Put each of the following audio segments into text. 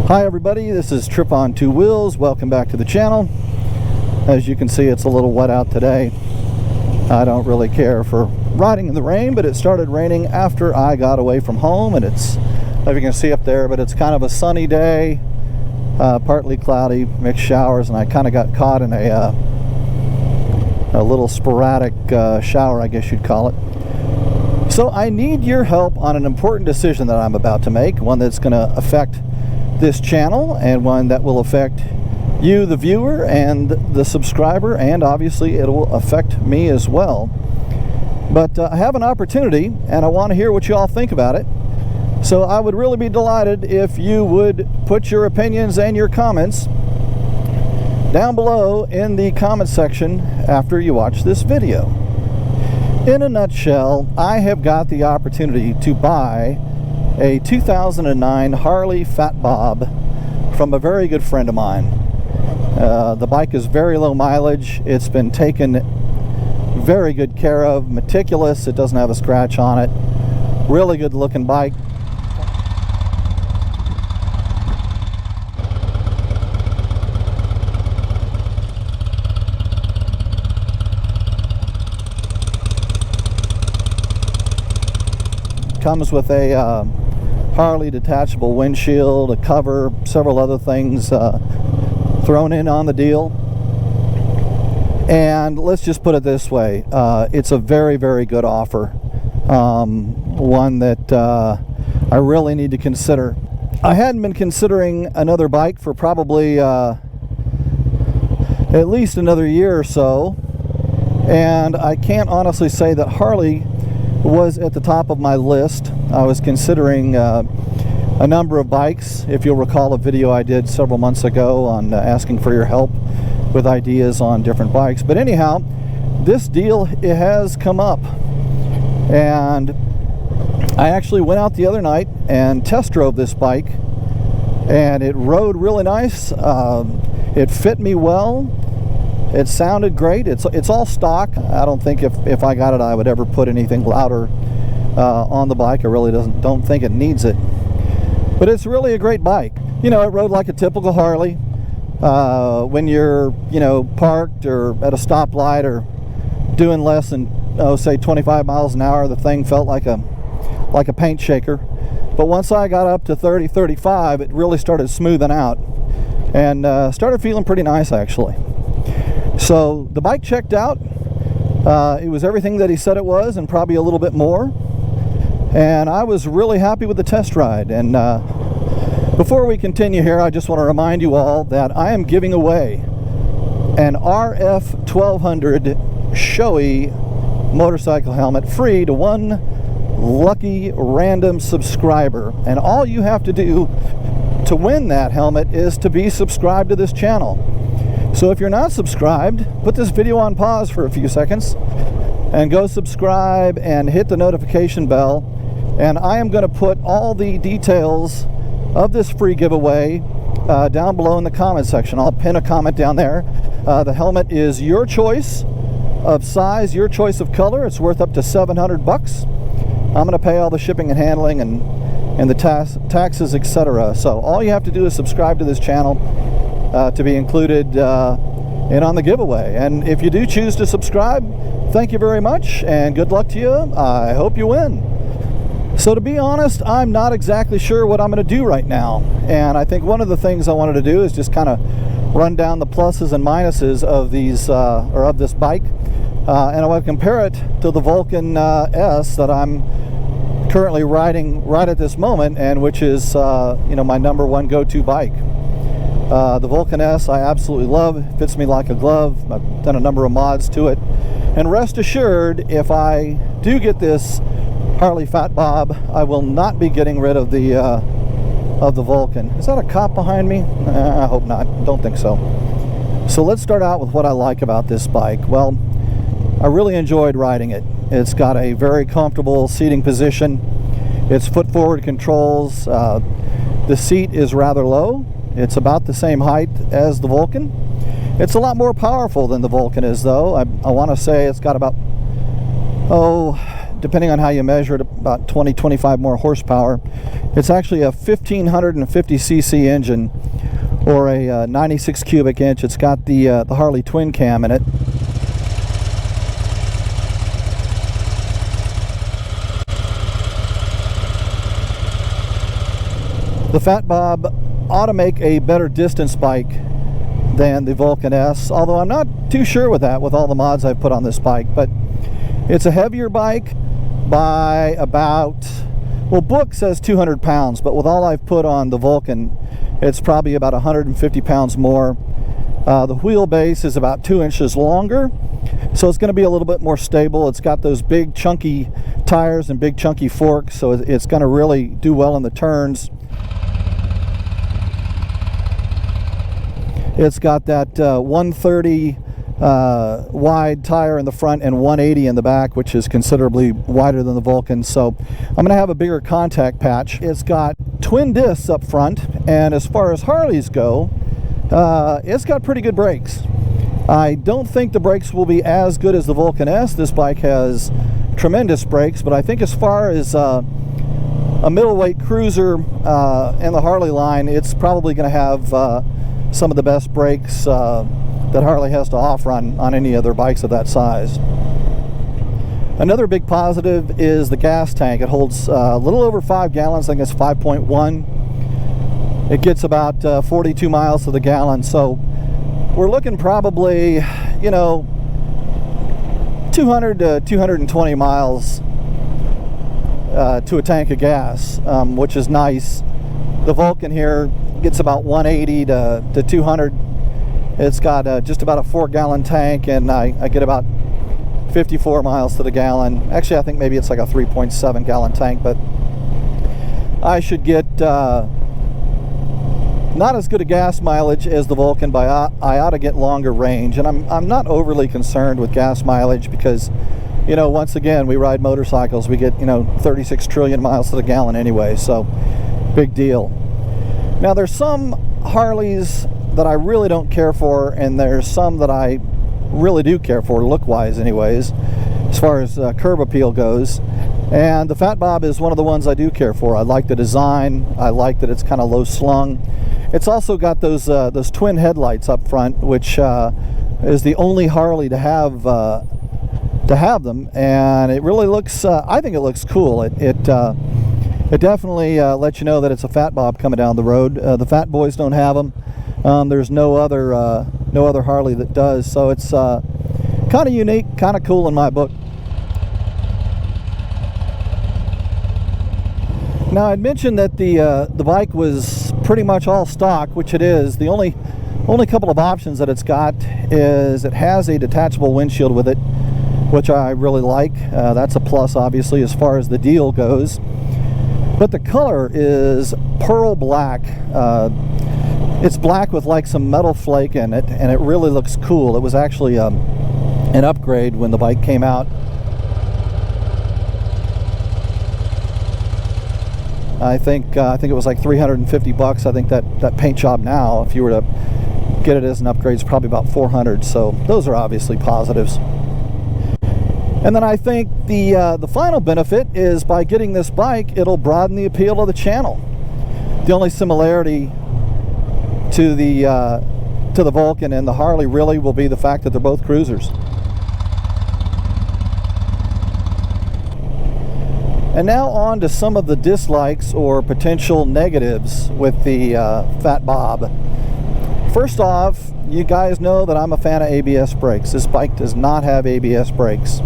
Hi everybody, this is Tripp on Two Wheels. Welcome back to the channel. As you can see, it's a little wet out today. I don't really care for riding in the rain, but it started raining after I got away from home, and it's, if you can see up there, but it's kind of a sunny day, partly cloudy, mixed showers, and I kind of got caught in a little sporadic shower, I guess you'd call it. So I need your help on an important decision that I'm about to make, one that's going to affect this channel and one that will affect you, the viewer, and the subscriber, and obviously it will affect me as well. But I have an opportunity and I want to hear what you all think about it. So I would really be delighted if you would put your opinions and your comments down below in the comment section after you watch this video. In a nutshell, I have got the opportunity to buy a 2009 Harley Fat Bob from a very good friend of mine. The bike is very low mileage. It's been taken very good care of, meticulous. It doesn't have a scratch on it. Really good looking bike. Comes with a Harley detachable windshield, a cover, several other things thrown in on the deal. And let's just put it this way, it's a very, very good offer. One that I really need to consider. I hadn't been considering another bike for probably at least another year or so, and I can't honestly say that Harley was at the top of my list. I was considering a number of bikes. If you'll recall a video I did several months ago on asking for your help with ideas on different bikes. But anyhow, this deal, it has come up, and I actually went out the other night and test drove this bike, and it rode really nice. It fit me well. It sounded great. It's all stock. I don't think if I got it I would ever put anything louder on the bike. I really don't think it needs it. But it's really a great bike. You know, it rode like a typical Harley. When you're, parked or at a stoplight or doing less than, say 25 miles an hour, the thing felt like a paint shaker. But once I got up to 30, 35, it really started smoothing out and started feeling pretty nice actually. So the bike checked out. It was everything that he said it was and probably a little bit more. And I was really happy with the test ride. And before we continue here, I just want to remind you all that I am giving away an RF 1200 Shoei motorcycle helmet free to one lucky random subscriber. And all you have to do to win that helmet is to be subscribed to this channel. So if you're not subscribed, put this video on pause for a few seconds and go subscribe and hit the notification bell. And I am going to put all the details of this free giveaway down below in the comment section. I'll pin a comment down there. The helmet is your choice of size, your choice of color. It's worth up to $700. I'm going to pay all the shipping and handling and the taxes, etc. So all you have to do is subscribe to this channel to be included in on the giveaway. And if you do choose to subscribe, thank you very much and good luck to you. I hope you win. So to be honest, I'm not exactly sure what I'm going to do right now, and I think one of the things I wanted to do is just kind of run down the pluses and minuses of these of this bike, and I want to compare it to the Vulcan S that I'm currently riding right at this moment, and which is my number one go-to bike. The Vulcan S I absolutely love. It fits me like a glove. I've done a number of mods to it. And rest assured, if I do get this Harley Fat Bob, I will not be getting rid of the Vulcan. Is that a cop behind me? I hope not. Don't think so. So let's start out with what I like about this bike. Well, I really enjoyed riding it. It's got a very comfortable seating position. It's foot forward controls. The seat is rather low. It's about the same height as the Vulcan. It's a lot more powerful than the Vulcan is, though. I want to say it's got about, depending on how you measure it, about 20-25 more horsepower. It's actually a 1550cc engine, or a 96 cubic inch. It's got the Harley twin cam in it. The Fat Bob ought to make a better distance bike than the Vulcan S, although I'm not too sure with that with all the mods I've put on this bike. But it's a heavier bike by about, well, book says 200 pounds, but with all I've put on the Vulcan, it's probably about 150 pounds more. The wheelbase is about 2 inches longer, so it's going to be a little bit more stable. It's got those big chunky tires and big chunky forks, so it's going to really do well in the turns. It's got that 130 wide tire in the front and 180 in the back, which is considerably wider than the Vulcan. So I'm going to have a bigger contact patch. It's got twin discs up front, and as far as Harleys go, it's got pretty good brakes. I don't think the brakes will be as good as the Vulcan S. This bike has tremendous brakes, but I think as far as a middleweight cruiser in the Harley line, it's probably going to have some of the best brakes that Harley has to offer on any other bikes of that size. Another big positive is the gas tank. It holds a little over 5 gallons. I think it's 5.1. It gets about 42 miles to the gallon, so we're looking probably, you know, 200 to 220 miles to a tank of gas, which is nice. The Vulcan here gets about 180 to 200. It's got just about a 4-gallon tank, and I get about 54 miles to the gallon. Actually, I think maybe it's like a 3.7 gallon tank, but I should get not as good a gas mileage as the Vulcan, but I ought to get longer range. And I'm not overly concerned with gas mileage because, you know, once again, we ride motorcycles. We get, you know, 36 trillion miles to the gallon anyway, so big deal. Now, there's some Harleys that I really don't care for, and there's some that I really do care for, look-wise anyways, as far as curb appeal goes. And the Fat Bob is one of the ones I do care for. I like the design. I like that it's kind of low-slung. It's also got those twin headlights up front, which is the only Harley to have them, and it really looks. I think it looks cool. It definitely lets you know that it's a Fat Bob coming down the road. The Fat Boys don't have them. There's no other Harley that does, so it's kind of unique, kind of cool in my book. Now, I'd mentioned that the bike was pretty much all stock, which it is. The only couple of options that it's got is it has a detachable windshield with it, which I really like. That's a plus, obviously, as far as the deal goes. But the color is pearl black. It's black with like some metal flake in it, and it really looks cool. It was actually an upgrade when the bike came out. I think it was like 350 bucks. I think that paint job now, if you were to get it as an upgrade, is probably about 400. So those are obviously positives. And then I think the final benefit is by getting this bike, it'll broaden the appeal of the channel. The only similarity to the Vulcan and the Harley really will be the fact that they're both cruisers. And now on to some of the dislikes or potential negatives with the Fat Bob. First off, you guys know that I'm a fan of ABS brakes. This bike does not have ABS brakes.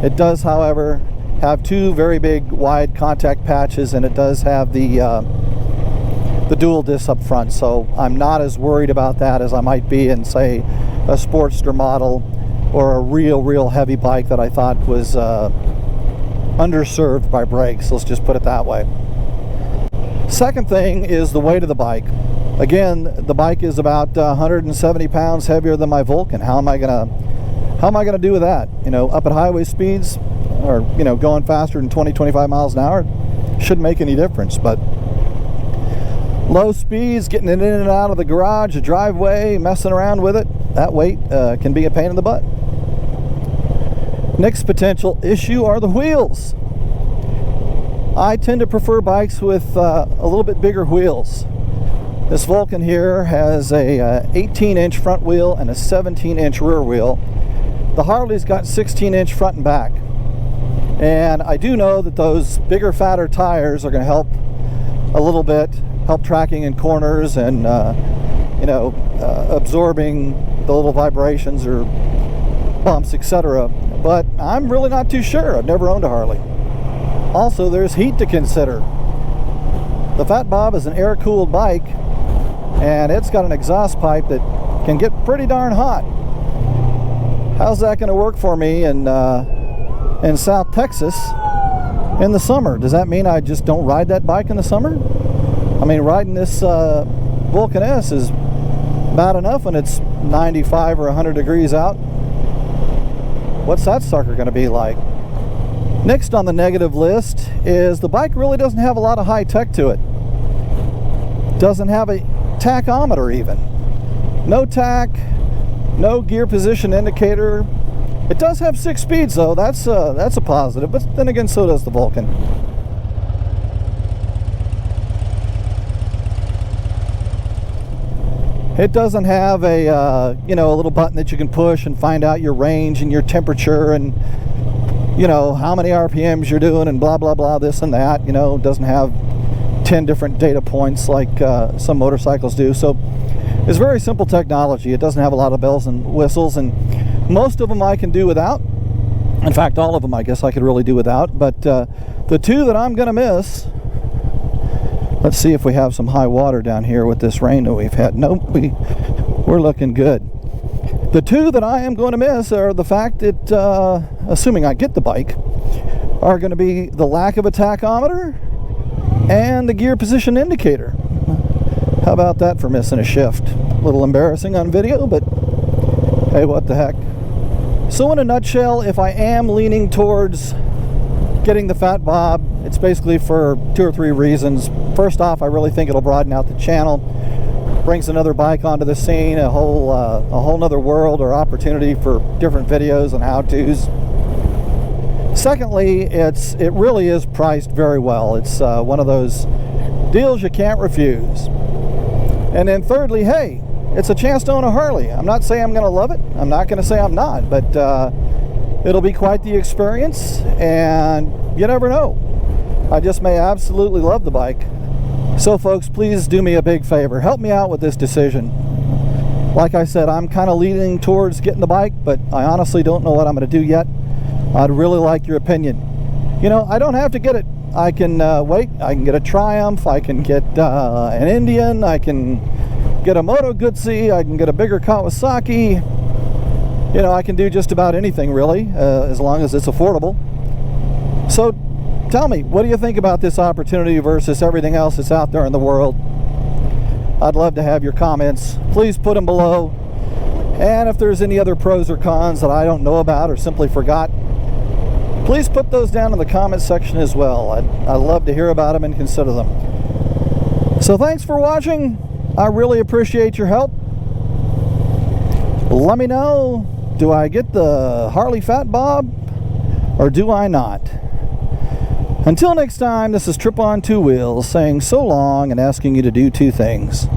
It does, however, have two very big wide contact patches, and it does have the dual discs up front, so I'm not as worried about that as I might be in, say, a Sportster model or a real heavy bike that I thought was underserved by brakes. Let's just put it that way. Second thing is the weight of the bike. Again, the bike is about 170 pounds heavier than my Vulcan. How am I gonna do with that? You know, up at highway speeds, or, you know, going faster than 20-25 miles an hour, shouldn't make any difference. But low speeds, getting it in and out of the garage, the driveway, messing around with it, that weight can be a pain in the butt. Next potential issue are the wheels. I tend to prefer bikes with a little bit bigger wheels. This Vulcan here has a 18-inch front wheel and a 17-inch rear wheel. The Harley's got 16-inch front and back. And I do know that those bigger, fatter tires are going to help a little bit, help tracking in corners and absorbing the little vibrations or bumps, etc. But I'm really not too sure. I've never owned a Harley. Also, there's heat to consider. The Fat Bob is an air-cooled bike, and it's got an exhaust pipe that can get pretty darn hot. How's that going to work for me in South Texas in the summer? Does that mean I just don't ride that bike in the summer? I mean, riding this Vulcan S is bad enough when it's 95 or 100 degrees out. What's that sucker going to be like? Next on the negative list is the bike really doesn't have a lot of high tech to it. Doesn't have a tachometer even. No tach, no gear position indicator. It does have 6 speeds though. That's a positive, but then again, so does the Vulcan. It doesn't have a a little button that you can push and find out your range and your temperature and how many RPMs you're doing and blah blah blah, this and that. It doesn't have 10 different data points like some motorcycles do. So it's very simple technology. It doesn't have a lot of bells and whistles, and most of them I can do without. In fact, all of them I guess I could really do without. But the two that I'm gonna miss, let's see if we have some high water down here with this rain that we've had. Nope, we're looking good. The two that I am going to miss are the fact that, assuming I get the bike, are going to be the lack of a tachometer and the gear position indicator. How about that for missing a shift? A little embarrassing on video, but hey, what the heck. So in a nutshell, if I am leaning towards getting the Fat Bob, it's basically for 2 or 3 reasons. First off, I really think it'll broaden out the channel, brings another bike onto the scene, a whole nother world or opportunity for different videos and how-tos. Secondly, it really is priced very well. It's one of those deals you can't refuse. And then thirdly, hey, it's a chance to own a Harley. I'm not saying I'm going to love it. I'm not going to say I'm not, but it'll be quite the experience, and you never know. I just may absolutely love the bike. So folks, please do me a big favor. Help me out with this decision. Like I said, I'm kind of leaning towards getting the bike, but I honestly don't know what I'm going to do yet. I'd really like your opinion. I don't have to get it. I can wait. I can get a Triumph. I can get an Indian. I can get a Moto Guzzi. I can get a bigger Kawasaki. I can do just about anything really, as long as it's affordable. So tell me, what do you think about this opportunity versus everything else that's out there in the world? I'd love to have your comments. Please put them below. And if there's any other pros or cons that I don't know about or simply forgot, please put those down in the comment section as well. I'd love to hear about them and consider them. So thanks for watching. I really appreciate your help. Let me know, do I get the Harley Fat Bob or do I not? Until next time, this is Tripp on 2 Wheels saying so long and asking you to do 2 things.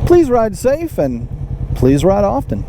Please ride safe and please ride often.